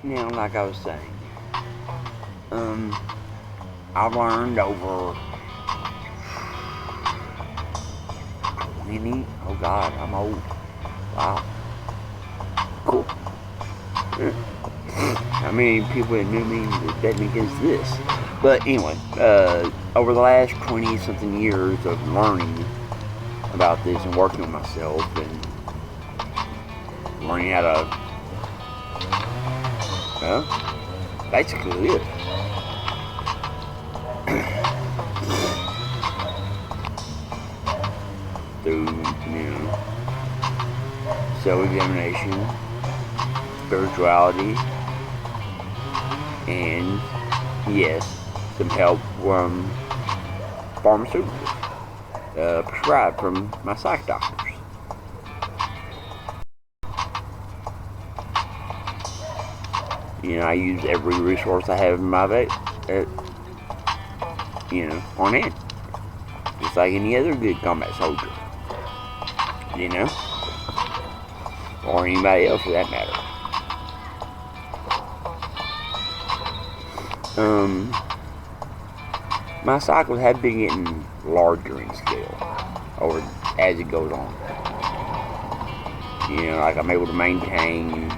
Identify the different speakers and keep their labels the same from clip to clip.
Speaker 1: Now, like I was saying, um, I've learned over 20. Oh God, I'm old. Wow, cool. How many people that knew me were betting against this? But anyway, over the last 20 something years of learning about this and working on myself and learning how to, basically live. Through, self-examination, spirituality, and yes, some help from pharmaceuticals prescribed from my psych doctors. I use every resource I have in my on hand, just like any other good combat soldier, or anybody else for that matter. My cycles have been getting larger in scale over as it goes on. Like I'm able to maintain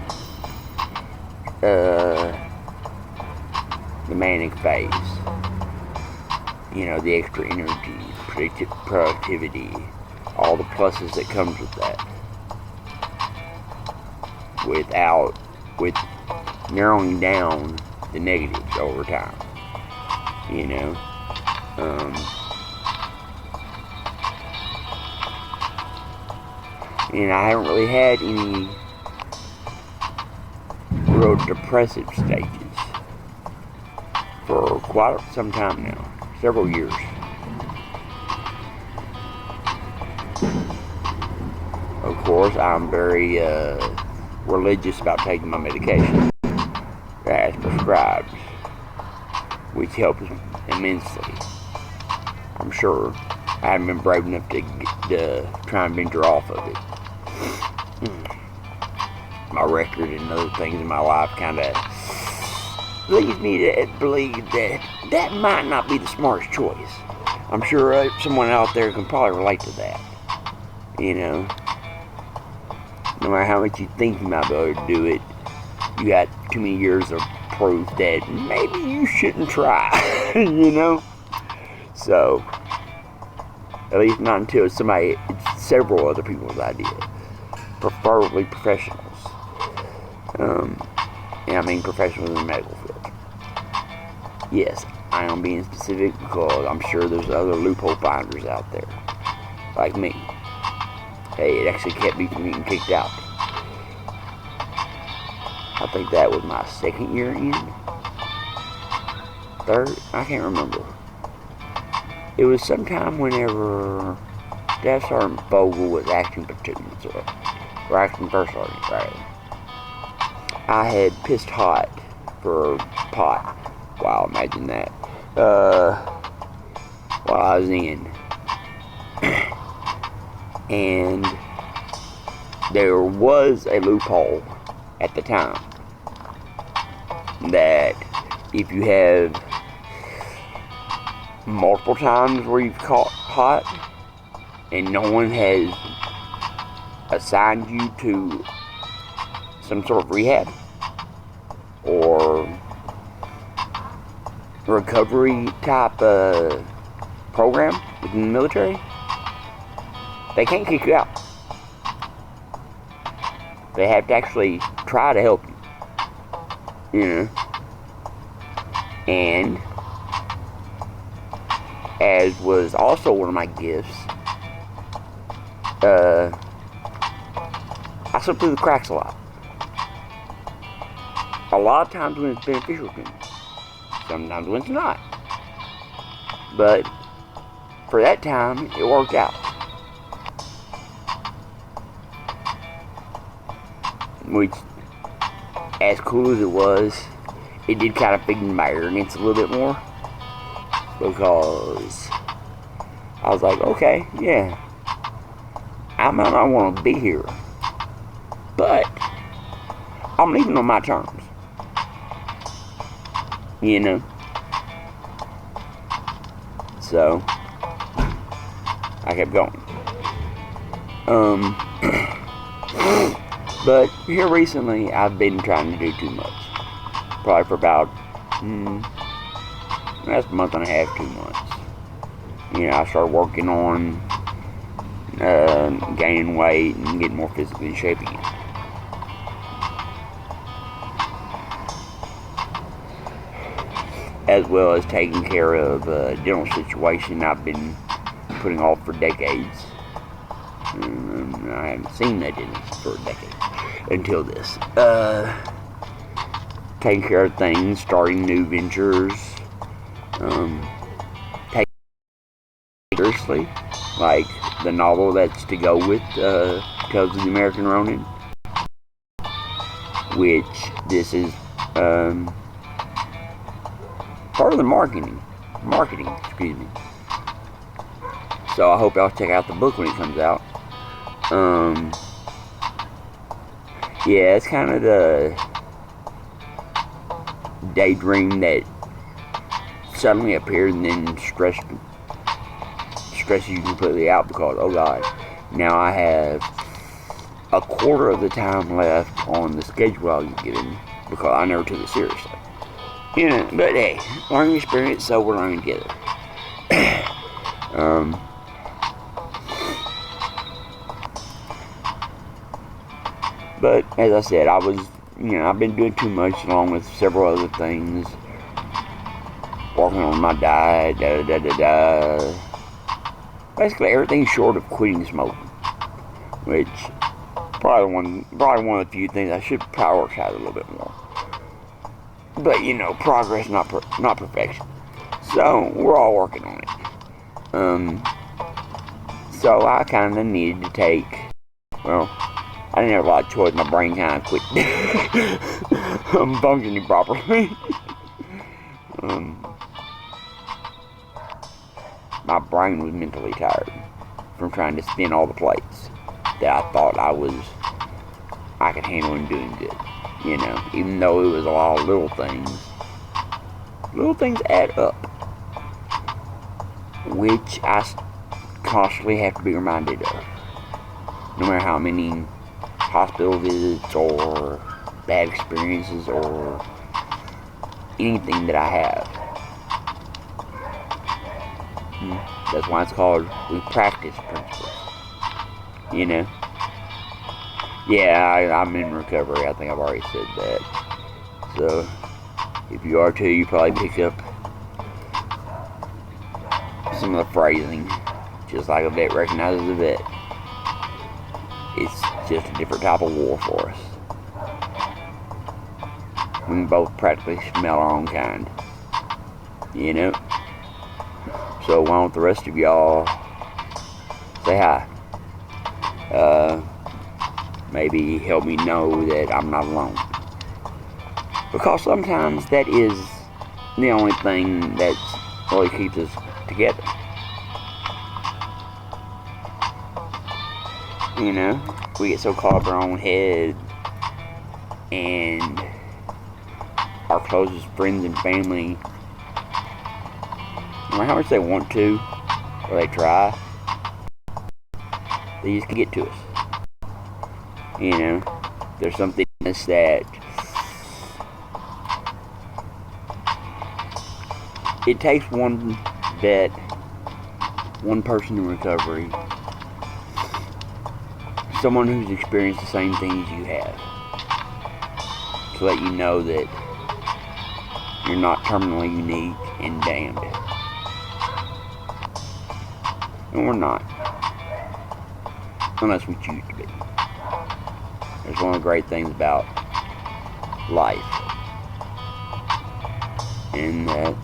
Speaker 1: the manic phase. The extra energy, productivity, all the pluses that comes with that. With narrowing down the negatives over time. And I haven't really had any real depressive stages for quite some time now, several years. Of course, I'm very religious about taking my medication as prescribed, which helps immensely. I'm sure I haven't been brave enough to try and venture off of it. My record and other things in my life kind of leads me to believe that might not be the smartest choice. I'm sure someone out there can probably relate to that. No matter how much you think you might be able to do it, you got too many years of proof that maybe you shouldn't try, So, at least not until it's several other people's idea, preferably professionals. And I mean professionals in the medical field. Yes, I am being specific because I'm sure there's other loophole finders out there, like me. Hey, it actually kept me from getting kicked out. I think that was my second year in. Third? I can't remember. It was sometime whenever Staff Sergeant Vogel was acting platoon, or acting first sergeant, rather. I had pissed hot for pot. Wow, imagine that. While I was in. And there was a loophole at the time that if you have multiple times where you've caught hot and no one has assigned you to some sort of rehab or recovery type program within the military, they can't kick you out. They have to actually try to help you. And as was also one of my gifts, I slip through the cracks a lot. A lot of times when it's beneficial to me. Sometimes when it's not. But for that time, it worked out. Which, as cool as it was, it did kind of feed my arrogance a little bit more. Because I was like, okay, yeah, I might not want to be here, but I'm leaving on my terms. you know. So I kept going. But here recently, I've been trying to do too much. Probably for about that's a month and a half, 2 months. You know, I started working on gaining weight and getting more physically in shape again. As well as taking care of a dental situation I've been putting off for decades. I haven't seen that dentist for a decade until this. Taking care of things, starting new ventures, taking it seriously, like the novel that's to go with Tales of the American Ronin, which this is part of the marketing, excuse me. So I hope y'all check out the book when it comes out. Yeah, it's kind of the daydream that suddenly appears and then stresses you completely out because, oh God, now I have a quarter of the time left on the schedule I was given because I never took it seriously. You know, but hey, learning experience, so we're learning together. But as I said, I've been doing too much along with several other things. Working on my diet, basically everything short of quitting smoking. Which, probably one of the few things I should prioritize a little bit more. But, you know, progress, not perfection. So, we're all working on it. So I kind of needed to take, well, I didn't have a lot of choice. My brain kind of quit functioning properly. My brain was mentally tired from trying to spin all the plates that I thought I could handle and doing good. You know, even though it was a lot of little things add up, which I constantly have to be reminded of. No matter how many hospital visits or bad experiences or anything that I have. That's why it's called we practice principles. You know? Yeah, I'm in recovery. I think I've already said that. So, if you are too, you probably pick up some of the phrasing. Just like a vet recognizes a vet. It's just a different type of war for us. We can both practically smell our own kind. You know? So why don't the rest of y'all say hi? Maybe help me know that I'm not alone. Because sometimes that is the only thing that really keeps us together. You know, we get so caught up in our own head, and our closest friends and family, no matter how much they want to, or they try, they just can get to us. You know, there's something in us that it takes one vet, one person in recovery, someone who's experienced the same things you have, to let you know that you're not terminally unique and damned. And we're not. Unless we choose to be. That's one of the great things about life. And that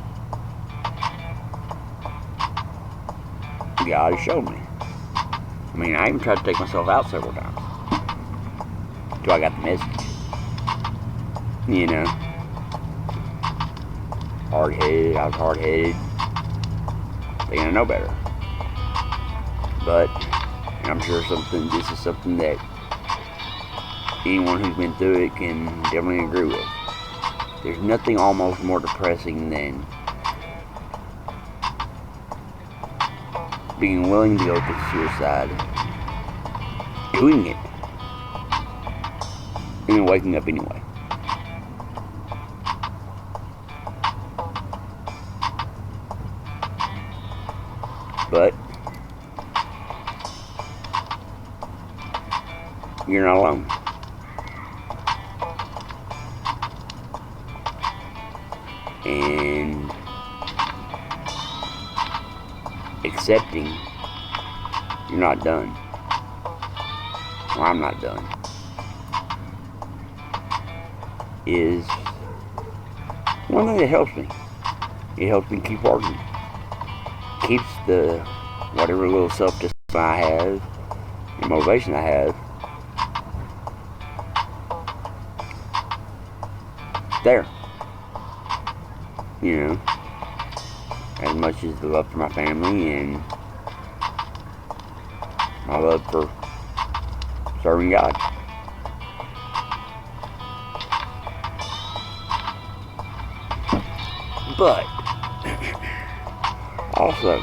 Speaker 1: God has shown me. I mean, I even tried to take myself out several times. Until I got the message. You know. I was hard-headed. Thinking I know better. But I'm sure this is something that anyone who's been through it can definitely agree with. There's nothing almost more depressing than being willing to go through suicide, doing it, and then waking up anyway. But you're not alone. And accepting you're not done. Well, I'm not done. Is one thing that helps me. It helps me keep working. Keeps the whatever little self-discipline I have and motivation I have there. You know, as much as the love for my family and my love for serving God. But also,